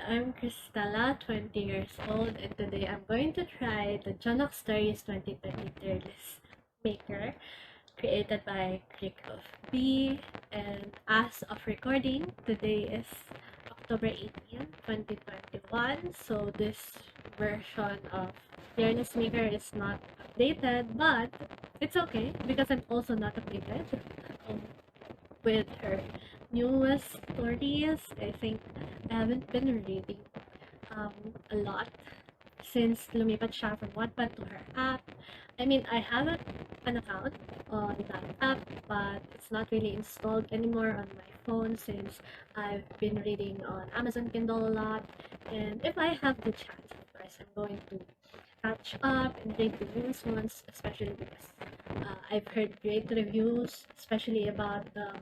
I'm Cristela, 20 years old, and today I'm going to try the Jonaxx Stories 2023 list maker created by Riego. And as of recording, today is October 18, 2021. So this version of your list maker is not updated, but it's okay because I'm also not updated um, with her newest stories. I think I haven't been reading a lot since lumipat siya from Wattpad to her app. I mean, I have an account on that app, but it's not really installed anymore on my phone since I've been reading on Amazon Kindle a lot. And if I have the chance, of course, I'm going to catch up and read the newest ones, especially because I've heard great reviews, especially about the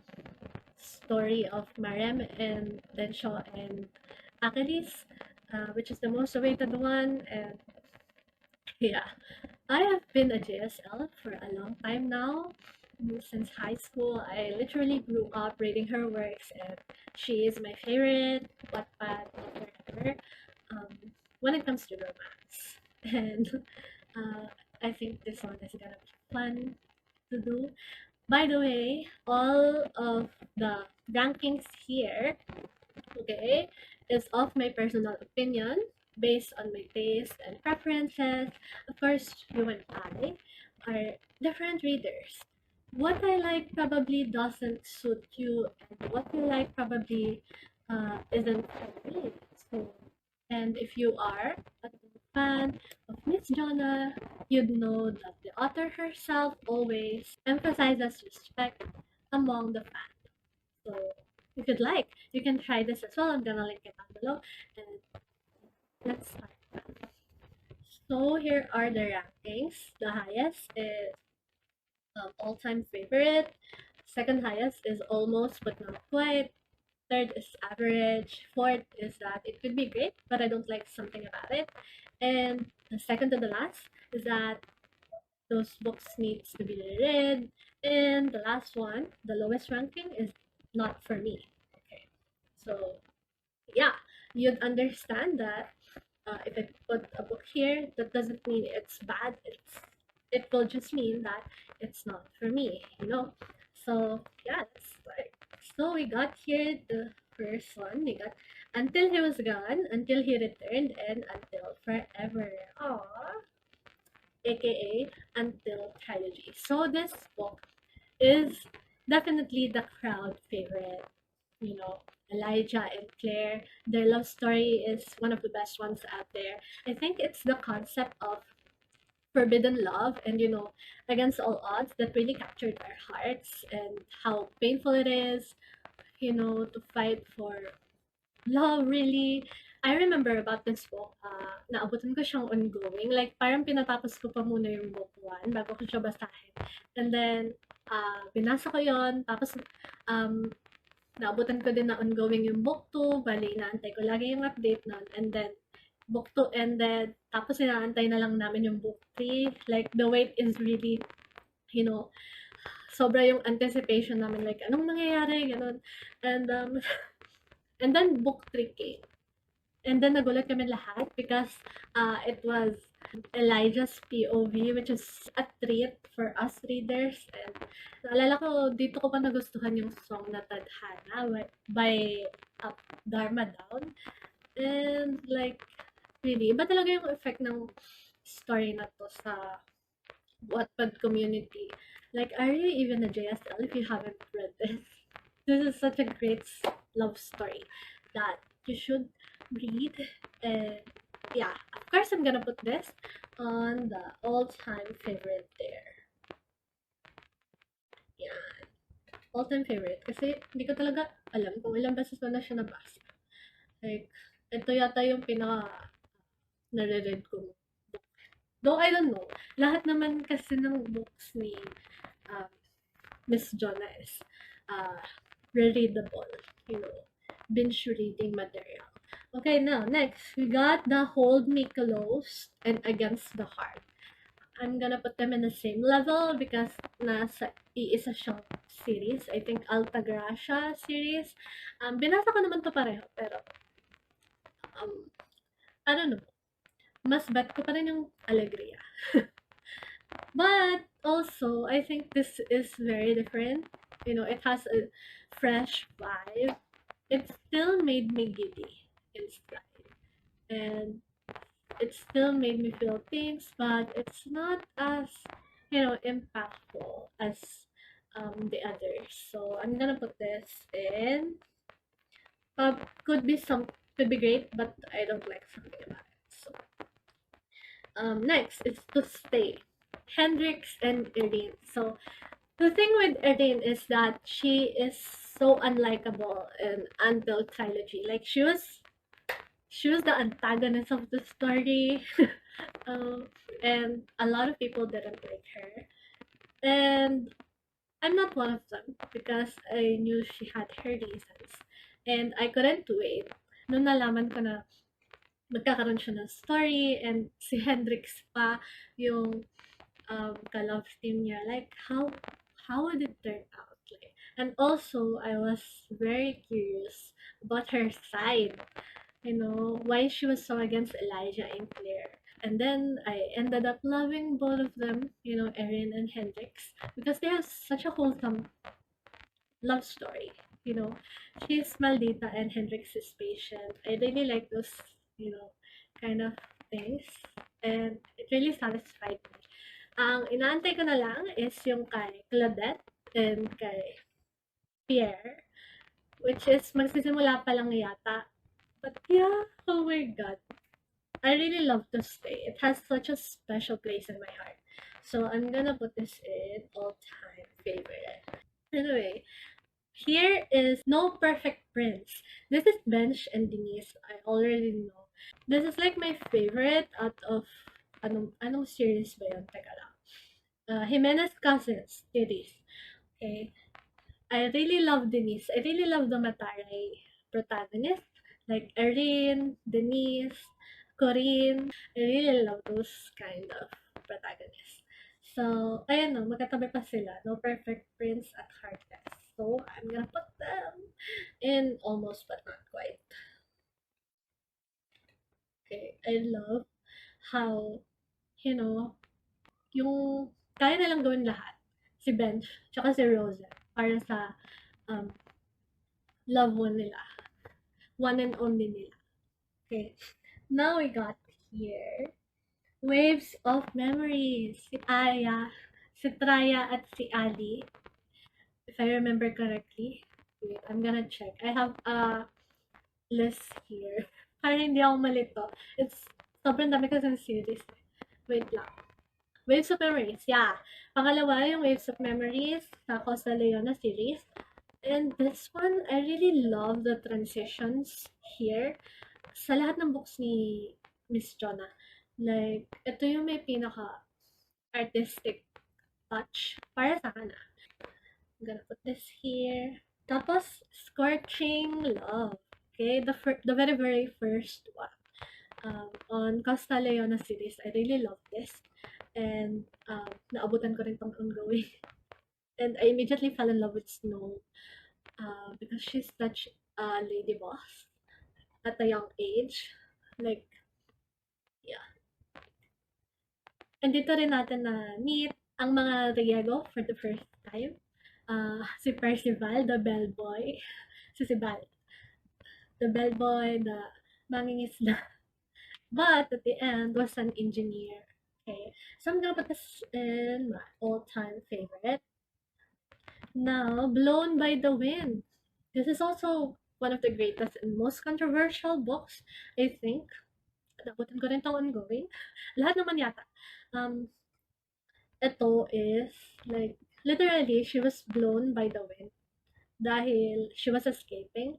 story of Marem and Densho and Achilles, which is the most awaited one. And yeah, I have been a JSL for a long time now. Since high school, I literally grew up reading her works, and she is my favorite wattpad author ever when it comes to romance. And I think this one is gonna be fun to do. By the way, all of the rankings here, okay, is of my personal opinion based on my taste and preferences. Of course, you and I are different readers. What I like probably doesn't suit you, and what you like probably isn't for me. So, and if you are a fan of Miss Jonah, you'd know that the author herself always emphasizes respect among the fans. So, if you'd like, you can try this as well. I'm gonna link it down below. And let's start. So, here are the rankings. The highest is all-time favorite. Second highest is almost but not quite. Third is average. Fourth is that it could be great, but I don't like something about it. And the second to the last is that those books needs to be read. And the last one, the lowest ranking, is not for me. Okay, so yeah, you'd understand that if I put a book here, that doesn't mean it's bad. It will just mean that it's not for me, you know. So yeah, that's like, so we got here the first one. We got Until He Was Gone, Until He Returned, and Until Forever. Aww. AKA Until Trilogy. So this book is definitely the crowd favorite. You know, Elijah and Claire, their love story is one of the best ones out there. I think it's the concept of forbidden love and, you know, against all odds that really captured our hearts, and how painful it is, you know, to fight for love, really. I remember about this book, naabutan ko siyang ongoing. Like, parang pinatapos ko pa muna yung book 1 bago ko siya basahin. And then, binasa ko yon. Tapos, naabutan ko din na ongoing yung book 2. Bali, inaantay ko lagi yung update nun. And then, book 2 ended. Tapos, inaantay na lang namin yung book 3. Like, the wait is really, you know, sobra yung anticipation namin. Like, anong nangyayari? Ganun. And, and then, book 3 came. And then nagulat kami lahat because it was Elijah's POV, which is a treat for us readers. And naalala ko, dito ko pa nagustuhan yung song na Tadhana by Dharma Down. And like, really, iba talaga yung effect ng story na to sa Wattpad community. Like, are you even a JSL if you haven't read this? This is such a great love story that you should read. And yeah, of course I'm gonna put this on the all-time favorite there. Yeah, all-time favorite. Kasi hindi ko talaga alam kung ilang beses ko na siya nabasa. Like, ito yata yung pinaka nare-read ko book. Though I don't know. Lahat naman kasi ng books ni Miss Jonah is rereadable, you know, binge reading material. Okay, now next we got the Hold Me Close and Against the Heart. I'm gonna put them in the same level because nasa iisa siyang series. I think Alegria series. Binasa ko naman to pareho, pero I don't know, mas bet ko pa rin yung Alegria. But also, I think this is very different. You know, it has a fresh vibe. It still made me giddy inside. And it still made me feel things, but it's not as, you know, impactful as the others. So I'm gonna put this in. Could be great, but I don't like something about it. So next is to stay. Hendrix and Irene. So the thing with Irene is that she is so unlikable in Untitled Trilogy. Like she was the antagonist of the story. um, and a lot of people didn't like her. And I'm not one of them because I knew she had her reasons. And I couldn't wait. Nung nalaman ko na magkakaroon siya ng story and si Hendrix pa yung ka-love team niya. Like, how would it turn out? Like, and also, I was very curious about her side. You know, why she was so against Elijah and Claire. And then I ended up loving both of them, you know, Erin and Hendrix, because they have such a wholesome love story. You know, she's Maldita and Hendrix is patient. I really like those, you know, kind of things. And it really satisfied me. Ang inaantay ko na lang is yung kay Claudette and kay Pierre, which is magsisimula pa lang yata. But yeah, oh my god. I really love to stay. It has such a special place in my heart. So I'm gonna put this in all-time favorite. Anyway, here is No Perfect Prince. This is Bench and Denise. I already know. This is like my favorite out of anong series ba yun? Teka lang. Jimenez Cousins series. Okay. I really love Denise. I really love the Mataray protagonist. Like Erin, Denise, Corinne. I really love those kind of protagonists. So, ayan no, magkatabi pa sila. No Perfect Prince at Heartless. So, I'm gonna put them in almost but not quite. Okay, I love how, you know, yung kaya nilang gawin lahat. Si Bench, tsaka si Rose para sa um, love one nila. One and only nila. Okay. Now we got here. Waves of Memories. Si Aya, si Traya, at si Ali. If I remember correctly. Wait, I'm gonna check. I have a list here. Para hindi ako malito. It's sobrang dami kasi ng series. Wait lang. Waves of Memories. Yeah. Pangalawa yung Waves of Memories sa Costa Leona series. And this one, I really love the transitions here. Sa lahat ng books ni Miss Jonah, like, ito yung may pinaka-artistic touch para sa akin. I'm gonna put this here. Tapos, Scorching Love. Okay, the very, very first one. On Costa Leona series, I really love this. And naabutan ko rin tong ongoing. And I immediately fell in love with Snow because she's such a lady boss at a young age. Like, yeah. And dito rin natin na meet ang mga riego for the first time. Si Percival, the bellboy. Si Sibal, the bellboy, the mangingisda. But at the end was an engineer. Okay, so I'm gonna put this in my all-time favorite. Now, Blown by the Wind. This is also one of the greatest and most controversial books, I think. Nabutan ko rin itong ongoing. Lahat naman yata. Ito is, like, literally, she was blown by the wind dahil she was escaping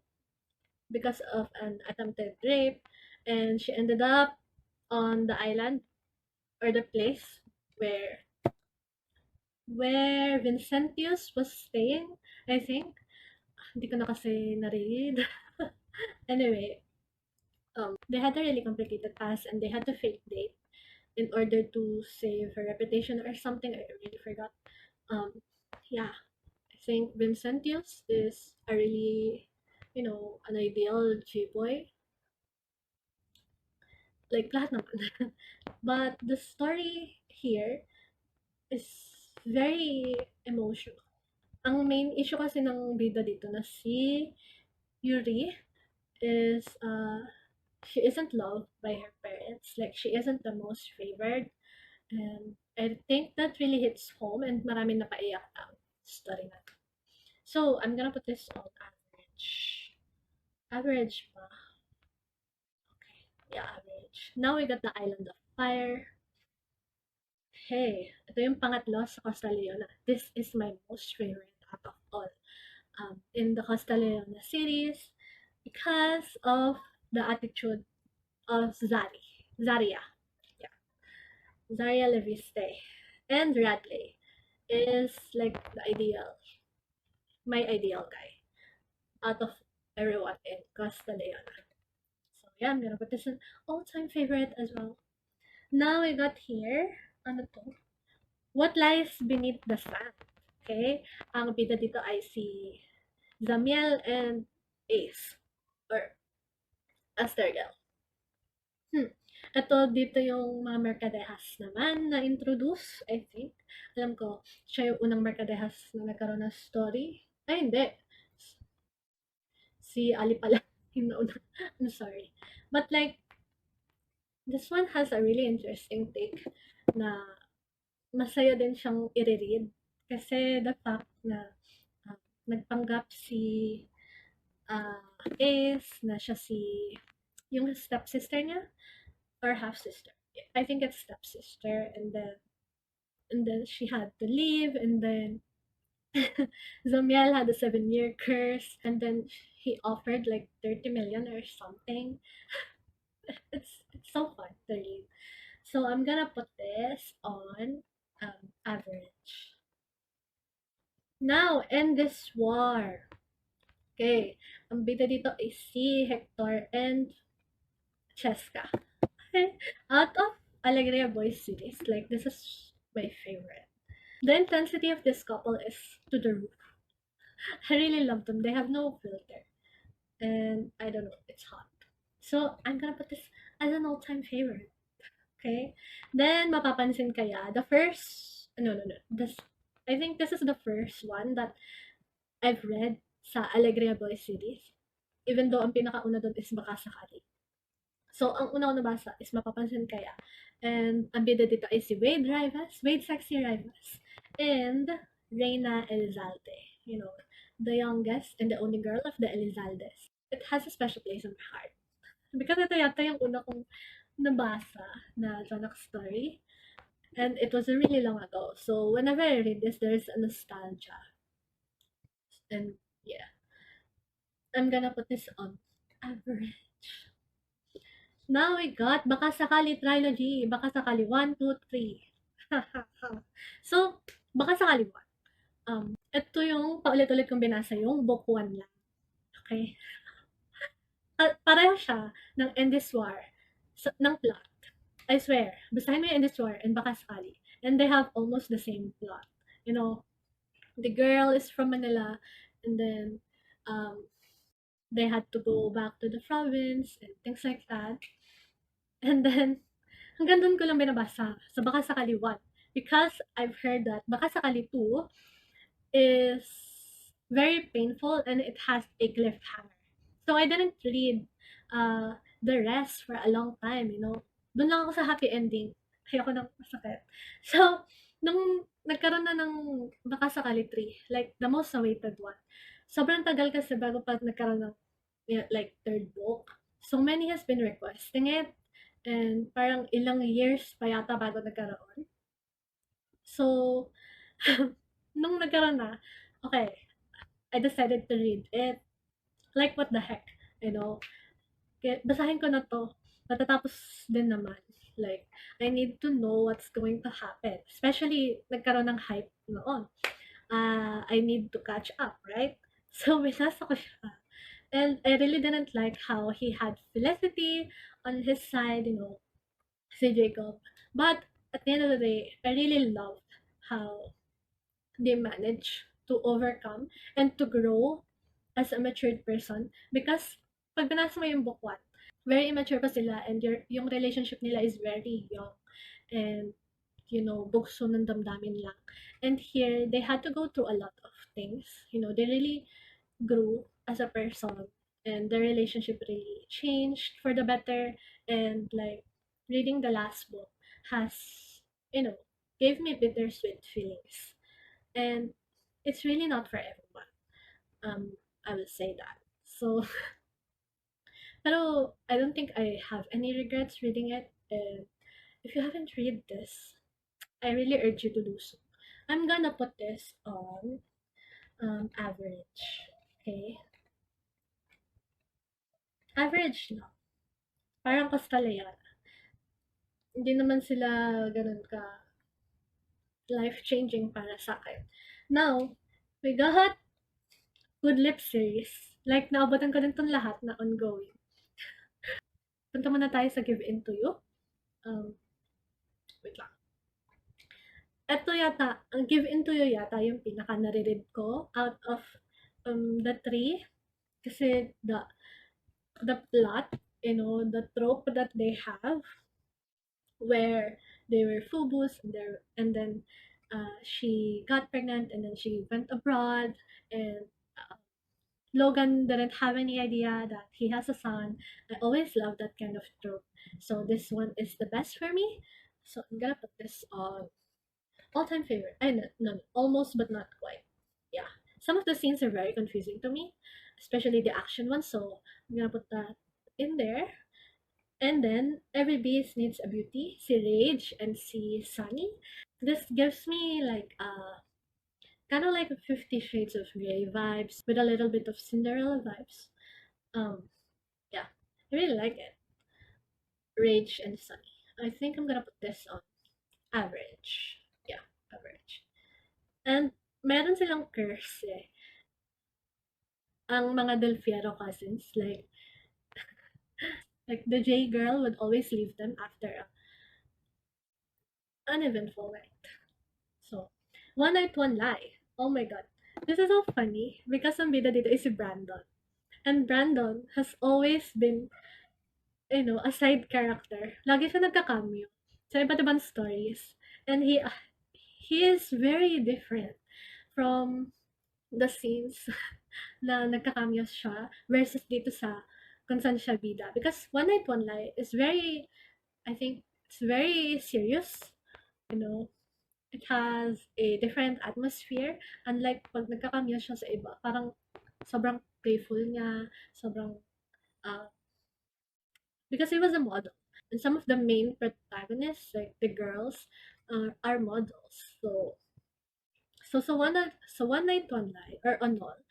because of an attempted rape, and she ended up on the island or the place where Vincentius was staying, I think. Hindi ko na kasi na-read. Anyway, they had a really complicated past and they had to fake date in order to save her reputation or something. I really forgot. Yeah, I think Vincentius is a really, you know, an ideal G-boy. Like, lahat naman. But the story here is very emotional. Ang main issue kasi ng bida dito na si Yuri is, she isn't loved by her parents. Like, she isn't the most favored. And I think that really hits home and marami napaiyak ang story na to. So, I'm gonna put this on average. Average pa. Okay. Yeah, average. Now we got the Island of Fire. Hey, ito yung pangatlo sa Costa Leona. This is my most favorite out of all. In the Costa Leona series because of the attitude of Zaria. Yeah. Zaria Leviste. And Radley is like the ideal, my ideal guy out of everyone in Costa Leona. So yeah, I'm gonna put this in all-time favorite as well. Now we got here, ano to? What lies beneath the sand? Okay? Ang bida dito ay si Zamiel and Ace. Or Astergel. Ito dito yung mga mercadejas naman na introduce, I think. Alam ko, siya yung unang mercadejas na nagkaroon ng story. Ay, hindi. Si Ali pala yung nauna. I'm sorry. But like, this one has a really interesting take na masaya din siyang i-read. Kasi the fact na nagpanggap si Ace na siya si yung stepsister niya or half-sister. I think it's stepsister and then she had to leave and then Zamiel had a 7-year curse and then he offered like 30 million or something. It's so fun to read. So I'm gonna put this on average. Now, end this war. Okay, ang bida dito ay si Hector and Cheska. Okay, out of Alegria Boys series, like this is my favorite. The intensity of this couple is to the roof. I really love them. They have no filter. And I don't know, it's hot. So I'm gonna put this as an all-time favorite. Okay? Then mapapansin kaya, the first no. I think this is the first one that I've read sa Alegria Boys series. Even though ang pinakauna doon is Bakasaka Trilogy. So, ang una ko nabasa is Mapapansin Kaya. And ang bida dito ay si Wade Sexy Rivas, and Reina Elizalde. You know, the youngest and the only girl of the Elizaldes. It has a special place in my heart. Because ito yata yung una kong nabasa na Jonaxx story. And it was really long ago. So, whenever I read this, there's a nostalgia. And yeah, I'm gonna put this on average. Now we got Bakasaka Trilogy. Bakasaka 1, 2, 3. So, Bakasaka 1. Ito yung paulit-ulit kong binasa yung book 1 lang. Okay? Pareho siya ng End This War. Ng plot. I swear. Basahin mo yung End This War and Bakasakali. And they have almost the same plot. You know, the girl is from Manila and then they had to go back to the province and things like that. And then, hanggang doon ko lang binabasa sa Bakasakali 1. Because I've heard that Bakasakali 2 is very painful and it has a cliffhanger. So I didn't read the rest for a long time, you know. Doon lang ako sa happy ending. Ayoko nang masakit. So, nung nagkaroon na ng Bakasakali 3, like the most awaited one, sobrang tagal kasi bago pa nagkaroon ng like third book. So many has been requesting it. And parang ilang years pa yata bago nagkaroon. So, nung nagkaroon na, okay, I decided to read it. Like, what the heck, you know? Kaya, basahin ko na to. Matatapos din naman. Like, I need to know what's going to happen. Especially, nagkaroon ng hype noon. I need to catch up, right? So, binasa ko siya. And I really didn't like how he had Felicity on his side, you know, si Jacob. But at the end of the day, I really loved how they managed to overcome and to grow as a matured person. Because pag binasa mo yung book 1, very immature pa sila, and yung relationship nila is very young, and bukso ng damdamin lang. And here they had to go through a lot of things. They really grew as a person, and the relationship really changed for the better. And like, reading the last book has, you know gave me bittersweet feelings, and it's really not for everyone. I will say that. So, pero I don't think I have any regrets reading it. And if you haven't read this, I really urge you to do so. I'm gonna put this on average. Okay? Average lang. Parang Costa. Hindi naman sila ganun ka life-changing para sa akin. Now, we got Good Lip series. Like, naabotan ko din tong lahat na ongoing. Punta muna tayo sa Give In To You. Wait lang. Ito yata, ang Give In To You yata yung pinaka nare-read ko out of the three. Kasi the plot, the trope that they have, where they were FUBUs, and then she got pregnant, and then she went abroad, and Logan didn't have any idea that he has a son. I always love that kind of trope. So this one is the best for me. So I'm gonna put this on all-time favorite. I know, no, almost but not quite. Yeah. Some of the scenes are very confusing to me, especially the action ones. So I'm gonna put that in there. And then Every Beast Needs a Beauty, si Rage and si Sunny. This gives me like kind of like 50 Shades of Grey vibes with a little bit of Cinderella vibes. Yeah, I really like it. Rage and Sunny. I think I'm gonna put this on average. Yeah, average. And meron silang curse eh. Ang mga Del Fiero cousins, like the J girl would always leave them after a uneventful night. So, One Night, One Lie. Oh my god. This is so funny because ang bida dito is si Brandon. And Brandon has always been, a side character. Lagi siya nagka-cameo sa iba't ibang stories. And he is very different from the scenes na nagka-cameo siya versus dito sa kung saan siya bida. Because One Night, One Lie is very, I think, it's very serious. You know, it has a different atmosphere. Unlike pag nagka-cameo siya sa iba, parang sobrang playful niya, sobrang, uh, because he was a model. And some of the main protagonists, like the girls, are models. So One Night, One Lie, or Anol,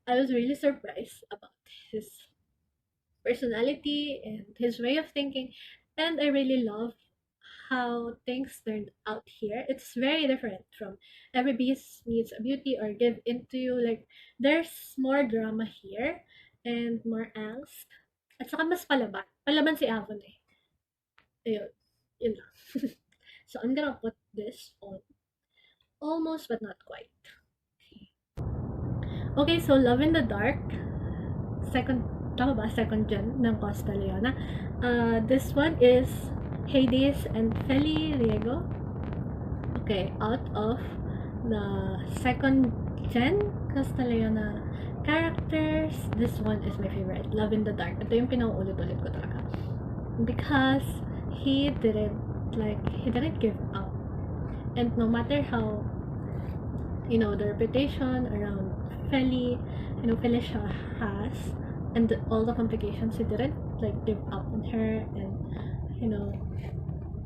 I was really surprised about his personality and his way of thinking, and I really love how things turned out here. It's very different from Every Beast Needs a Beauty or Give Into You. Like, there's more drama here and more angst. At saka mas palaban. Palaban si Avon eh. Ayun. Yun lang. So, I'm gonna put this on almost but not quite. Okay, so Love in the Dark. Second, tama ba? Second gen ng Costa Leona. This one is Hades and Feli Riego. Okay, out of the second gen Costa Leona characters, this one is my favorite. Love in the Dark. Ito yung pinauulit-ulit ko talaga. Because he didn't give up. And no matter how, the reputation around Feli, Felicia has, and all the complications, he didn't give up on her, and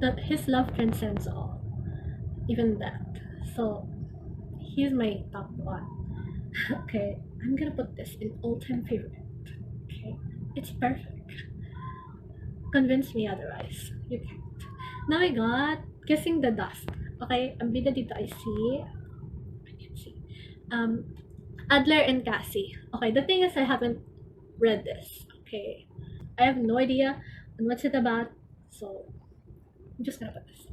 that his love transcends all, even that. So he's my top one. Okay, I'm gonna put this in all-time favorite. Okay, it's perfect. Convince me otherwise. You can't. Now we got Kissing the Dust. Okay, ang bida dito I can see. Adler and Cassie. Okay, the thing is I haven't read this. Okay, I have no idea on what's it about, so I'm just gonna put this.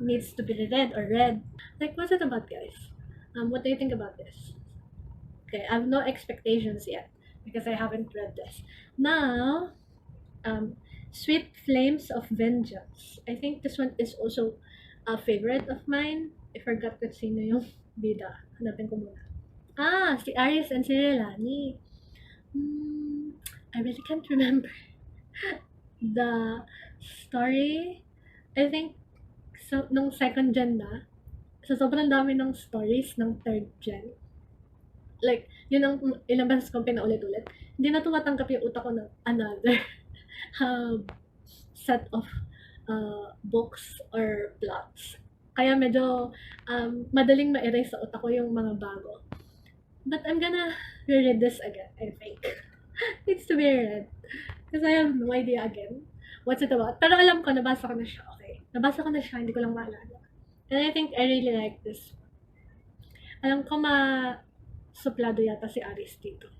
Needs to be read or read. Like, what's it about, guys? What do you think about this? Okay, I have no expectations yet. because I haven't read this. Now, Sweet Flames of Vengeance. I think this one is also a favorite of mine. I forgot kung sino yung bida. Hanapin ko muna. Si Aries and si Relani. I really can't remember the story. I think so, nung second gen na, so sobrang dami ng stories ng third gen. Like, yun ang ilang beses kong pinaulit-ulit. Hindi na tumatanggap yung utak ko ng another set of books or plots. Kaya medyo madaling ma-erase sa utak ko yung mga bago. But I'm gonna reread this again, I think. Needs to be read. Because I have no idea again what's it about. Pero alam ko, nabasa ko na siya. Okay. Nabasa ko na siya, hindi ko lang maalala. And I think I really like this. Alam ko suplado yata si Aris dito.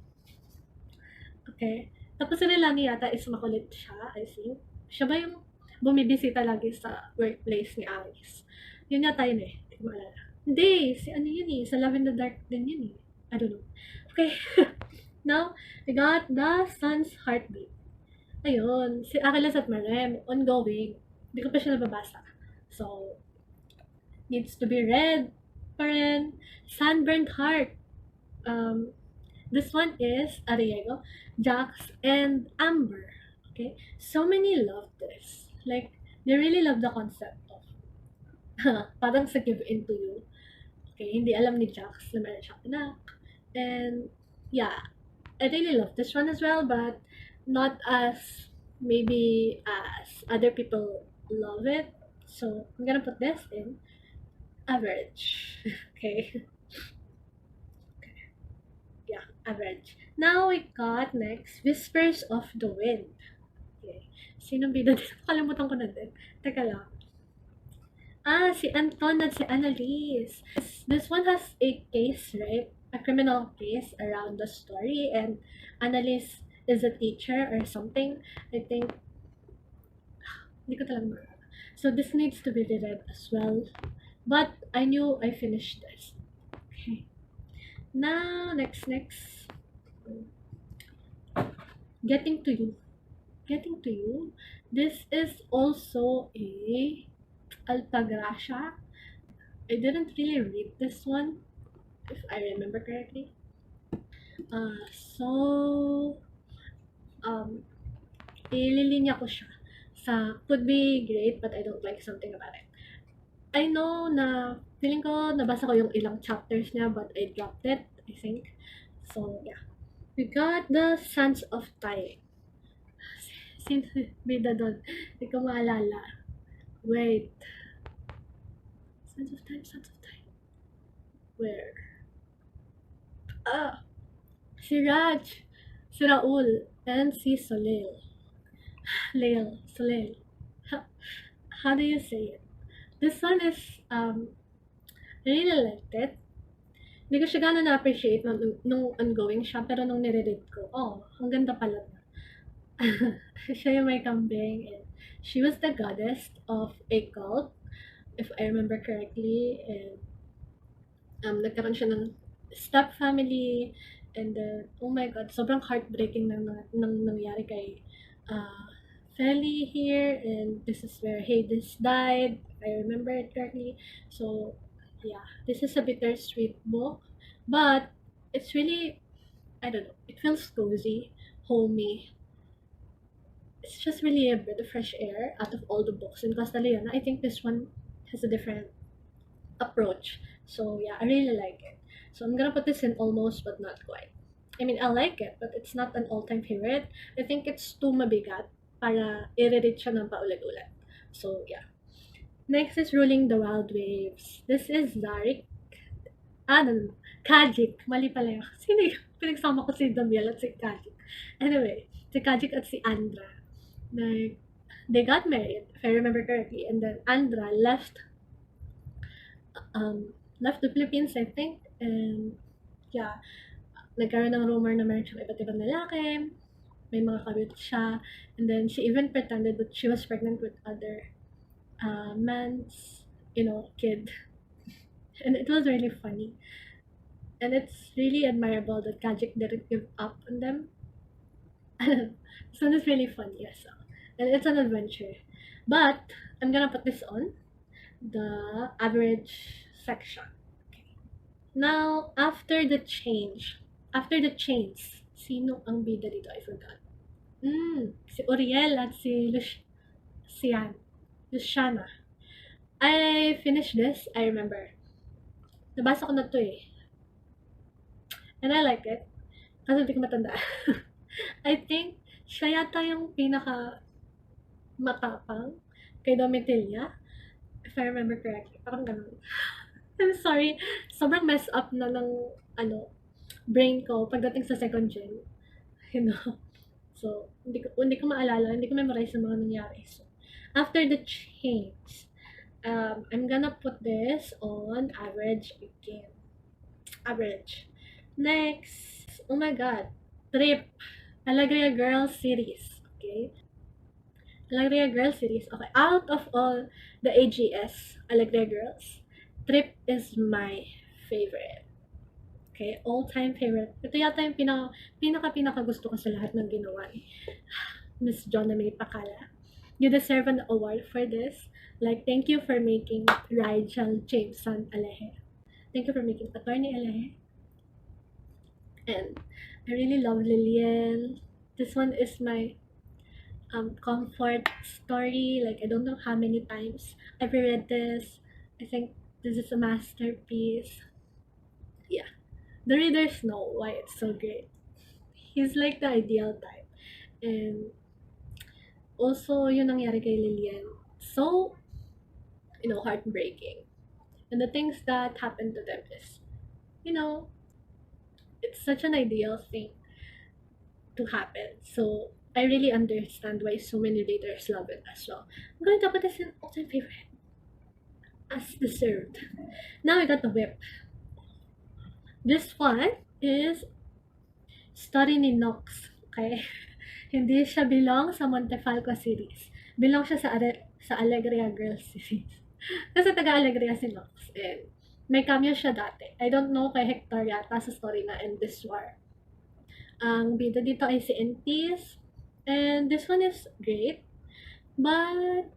Okay. Tapos si Relani yata is makulit siya, I think. Siya ba yung bumibisita lagi sa workplace ni Aris? Yun yata yun eh. Hindi ko maalala. Hindi, si ano yun eh. Sa Love in the Dark din yun eh. I don't know. Okay. Now, we got The Sun's Heartbeat. Ayun, si Achilles at Marem, ongoing. Hindi ko pa siya nababasa. So, needs to be read pa rin. Sunburned Heart. This one is Riego, Jonaxx, and Amber. Okay? So many love this. Like, they really love the concept of parang sa give in to you. Okay, hindi alam ni Jonaxx na meron siyang anak. And, yeah, I really love this one as well, but not as maybe as other people love it. So I'm gonna put this in average. Okay. Yeah, average. Now we got next Whispers of the Wind. Okay. Sino bida dito? Kalimutan ko na din. Teka lang. Si Anton at si Annalise. This one has a case, right? A criminal case around the story, and Annalise is a teacher or something. I think, hindi ko talaga maalala. So this needs to be read as well. But I knew I finished this. Okay. Now, next. Getting to You. Getting to You. This is also a Altagracia. I didn't really read this one, if I remember correctly. Ililinya ko siya sa could be great but I don't like something about it. I know na feeling ko nabasa ko yung ilang chapters niya but I dropped it, I think. So, yeah. We got The Sands of Time. Sino bida doon? Hindi ko maalala. Wait. Sands of Time. Where? Si Raj, si Raul, and si Soleil. Soleil. How do you say it? This one is, I really liked it. Hindi ko siya gano'n na-appreciate nung ongoing siya, pero nung nire-read ko, ang ganda pala na. Siya yung may kambing, and she was the goddess of a cult, if I remember correctly, and nagkaroon siya ng step family, and then, oh my god, sobrang heartbreaking nang nangyari kay Feli here, and this is where Hades died, if I remember it correctly. So, yeah, this is a bittersweet book, but it's really, I don't know, it feels cozy, homey. It's just really a breath of fresh air out of all the books in Costa. I think this one has a different approach. So yeah, I really like it. So I'm gonna put this in almost but not quite. I mean, I like it, but it's not an all-time favorite. I think it's too mabigat para i-read siya ng paulit-ulit. So yeah. Next is Ruling the Wild Waves. This is Zarik. No. Kajik. Mali pala yun. Sino yung pinagsama ko si Damiel at si Kajik? Anyway, si Kajik at si Andra. They got married, if I remember correctly, and then Andra left the Philippines, I think, and yeah, nagkaroon ng rumor na meron siyang iba't ibang lalaki, may mga kabit siya, and then she even pretended that she was pregnant with other man's, kid. And it was really funny. And it's really admirable that Kajik didn't give up on them. This one is really funny as well. And it's an adventure. But I'm gonna put this on the average section. Now, after the chains, sino ang bida dito? I forgot. Si Uriel at si Luciana. I finished this, I remember. Nabasa ko na to eh. And I like it. Kasi hindi ko matanda. I think, siya yata yung pinaka matapang kay Domitilla. If I remember correctly. Parang ganun. I'm sorry. Sobrang mess up na ng, brain ko pagdating sa second gen. You know? So, hindi ko maalala, hindi ko memorize yung mga nangyari. So, after the change, I'm gonna put this on average again. Average. Next, oh my god, Trip. Alegria Girl Series. Okay? Alegria Girl Series. Okay, out of all the AGS Alegria Girls, Trip is my favorite. Okay, all-time favorite. Ito yata yung pinaka gusto ko sa lahat ng ginawa ni Miss Jonna May Pakala. You deserve an award for this. Like, thank you for making Rigel Jameson Aleje. Thank you for making Attorney Aleje. And I really love Lillian. This one is my comfort story. Like, I don't know how many times I've read this. I think this is a masterpiece. Yeah. The readers know why it's so great. He's like the ideal type. And also, yung nangyari kay Lillian, so, heartbreaking. And the things that happened to them is, it's such an ideal thing to happen. So, I really understand why so many readers love it as well. I'm going to put this in all-time favorite. As deserved. Now we got the whip. This one is story ni Nox. Okay? Hindi siya belong sa Montefalco Series. Belong siya sa Alegria Girl Series. Kasi taga-Alegria si Nox. And may cameo siya dati. I don't know kay Hector yata sa story na End This War. Ang bida dito ay si Entis. And this one is great. But,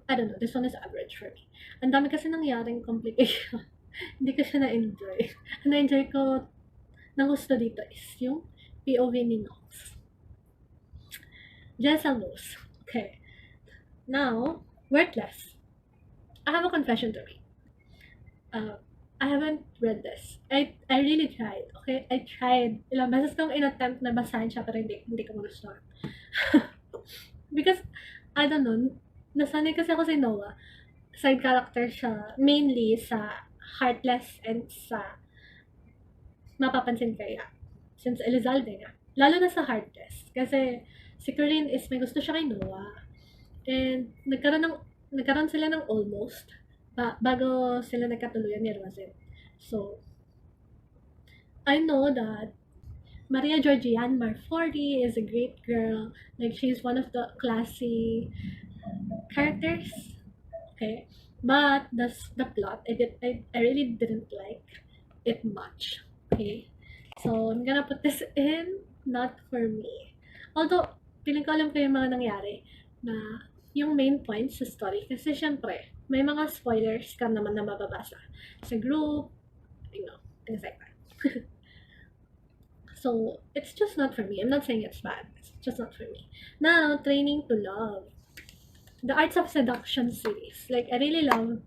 I don't know. This one is average for me. Ang dami kasi nangyaring complication. Hindi ko siya na-enjoy. Ang na-enjoy ko ng gusto dito is yung POV ni Nox. Jessa knows. Okay. Now, Worthless. I have a confession to make. I haven't read this. I really tried. Okay? I tried. Ilang beses kong in-attempt na basahin siya pero hindi ko ma-start. Because, I don't know, nasanay kasi ako si Noah. Side character siya, mainly sa Heartless and sa Mapapansin Kaya. Since Elizalde nga. Lalo na sa Heartless. Kasi si Corinne is may gusto siya kay Noah. And nagkaroon sila ng almost bago sila nagkatuluyan ni Rosen. So, I know that Maria Georgian Marforti is a great girl. Like, she's one of the classy characters. Okay? But the plot, I really didn't like it much. Okay? So, I'm gonna put this in, not for me. Although, feeling ko alam ko yung mga nangyari na yung main points sa story. Kasi syempre, may mga spoilers ka naman na mababasa sa group, things like that. So, it's just not for me. I'm not saying it's bad. It's just not for me. Now, Training to Love. The Arts of Seduction series. Like, I really love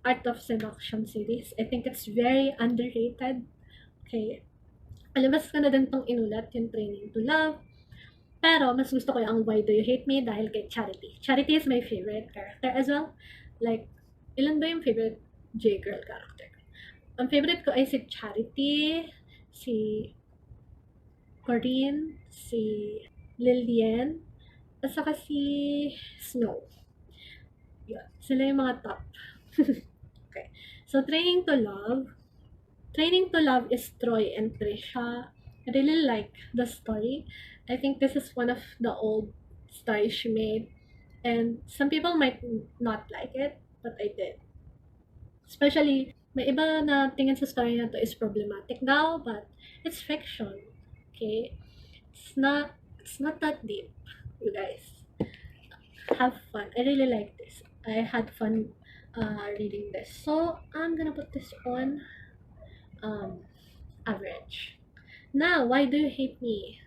Art of Seduction series. I think it's very underrated. Okay. Alabas ko na din tong inulat, yung Training to Love. Pero, mas gusto ko yung Why Do You Hate Me dahil kay Charity. Charity is my favorite character as well. Like, ilan ba yung favorite J-girl character? Ang favorite ko ay si Charity, si Corinne, si Lillian, at saka si Snow. Yeah, sila yung mga top. Okay. So, Training to Love is Troy and Trisha. I really like the story. I think this is one of the old stories she made. And some people might not like it, but I did. Especially, may iba na tingin sa story na to is problematic daw, but it's fiction. Okay? It's not It's not that deep, you guys. Have fun. I really like this. I had fun reading this. So I'm gonna put this on average. Now, why do you hate me?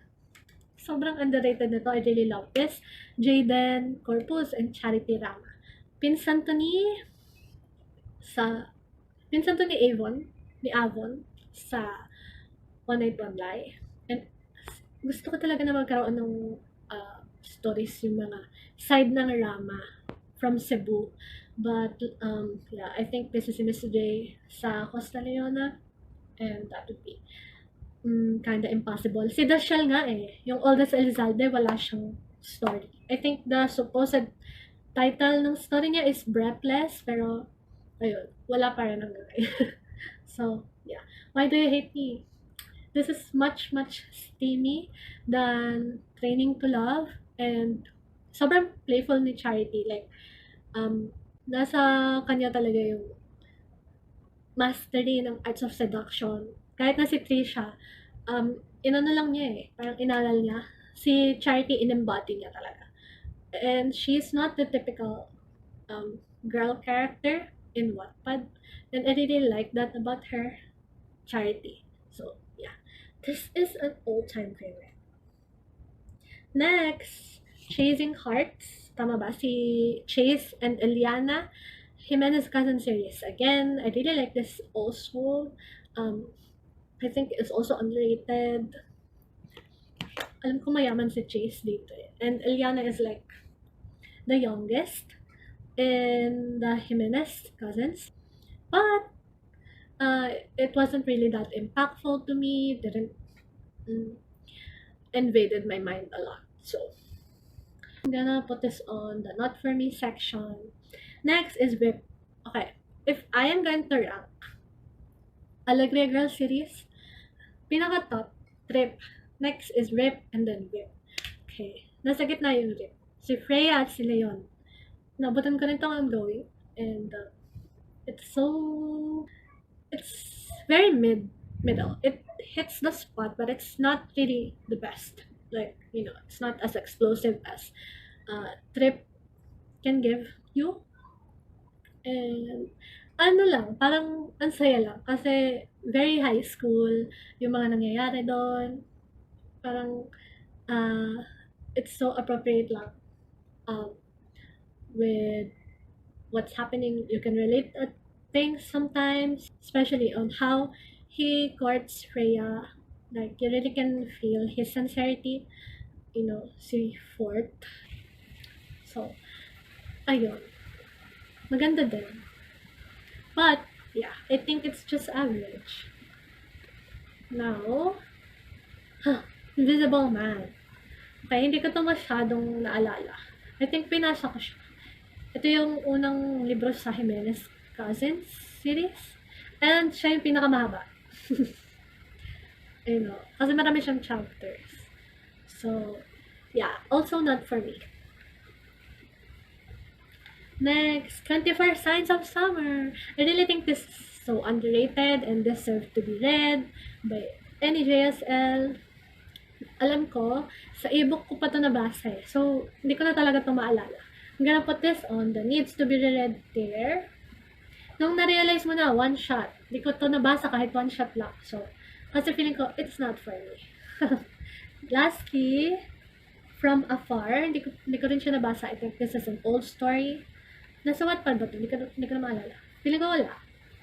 Sobrang underrated nito. I really love this. Jaden Corpus and Charity Rama. Pinsan to ni sa pinsan to ni Avon sa One Night One Lie. And gusto ko talaga na magkaroon ng stories yung mga side ng Rama from Cebu. But yeah, I think this is Miss J sa Costa Leona, and that would be kinda impossible. Si Dashel nga eh, yung oldest Elizalde, wala siyang story. I think the supposed title ng story niya is Breathless, pero ayun, wala pa rin hanggang ngayon. So, yeah. Why do you hate me? This is much steamy than Training to Love, and sobrang playful ni Charity. Like, nasa kanya talaga yung mastery ng arts of seduction. Kahit na si Trisha, inano lang niya eh, parang inaral niya. Si Charity, in-embody niya talaga. And she's not the typical girl character in Wattpad. And I really like that about her, Charity. So, yeah. This is an all-time favorite. Next, Chasing Hearts. Tama ba? Si Chase and Eliana. Jimenez Cousin Series. Again, I really like this also. I think it's also underrated. Alam ko mayaman si Chase dito eh. And Eliana is like the youngest in the Jimenez cousins. But it wasn't really that impactful to me. Didn't invaded my mind a lot. So I'm gonna put this on the not for me section. Next is Whip. Okay, if I am going to rank Alegria Girl series, pinaka-top, Trip. Next is Rip, and then Whip. Okay, nasa gitna yung Rip. Si Freya at si Leon. Nabutan ko rin itong ongoing, and it's very middle. It hits the spot, but it's not really the best. Like, it's not as explosive as Trip can give you. And ano lang, parang ang saya lang. Kasi very high school, yung mga nangyayari doon. Parang it's so appropriate lang with what's happening. You can relate to things sometimes, especially on how he courts Freya. Like, you really can feel his sincerity, si Fort. So, ayun. Maganda din. But, yeah, I think it's just average. Now, Invisible Man. Okay, hindi ko to masyadong naalala. I think pinasa ko siya. Ito yung unang libro sa Jimenez Cousins series. And siya yung pinakamahaba. Kasi marami siyang chapters. So, yeah, also not for me. Next, 24 Signs of Summer. I really think this is so underrated and deserves to be read by any JSL. Alam ko, sa ebook ko pa ito nabasa eh. So, hindi ko na talaga ito maalala. I'm gonna put this on the needs to be read tier. Nung na-realize mo na, one shot. Hindi ko ito nabasa kahit one shot lang. So, kasi feeling ko, it's not for me. Lastly, From Afar. Hindi ko rin siya nabasa. I think this is an old story. Nasa Wattpad ba ito? Hindi ko na maalala. Feeling ko wala.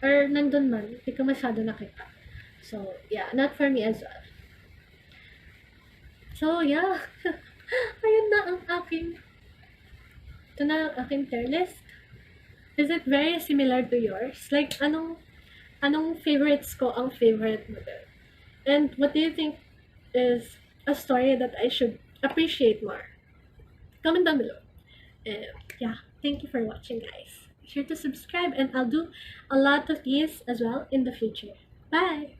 Or nandun man. Hindi ko masyado nakita. So, yeah. Not for me as well. So, yeah. Ayun na ang aking ito na ang aking tier list. Is it very similar to yours? Like, anong favorites ko ang favorite mo din? And what do you think is a story that I should appreciate more? Comment down below. And yeah, thank you for watching, guys. Be sure to subscribe, and I'll do a lot of these as well in the future. Bye!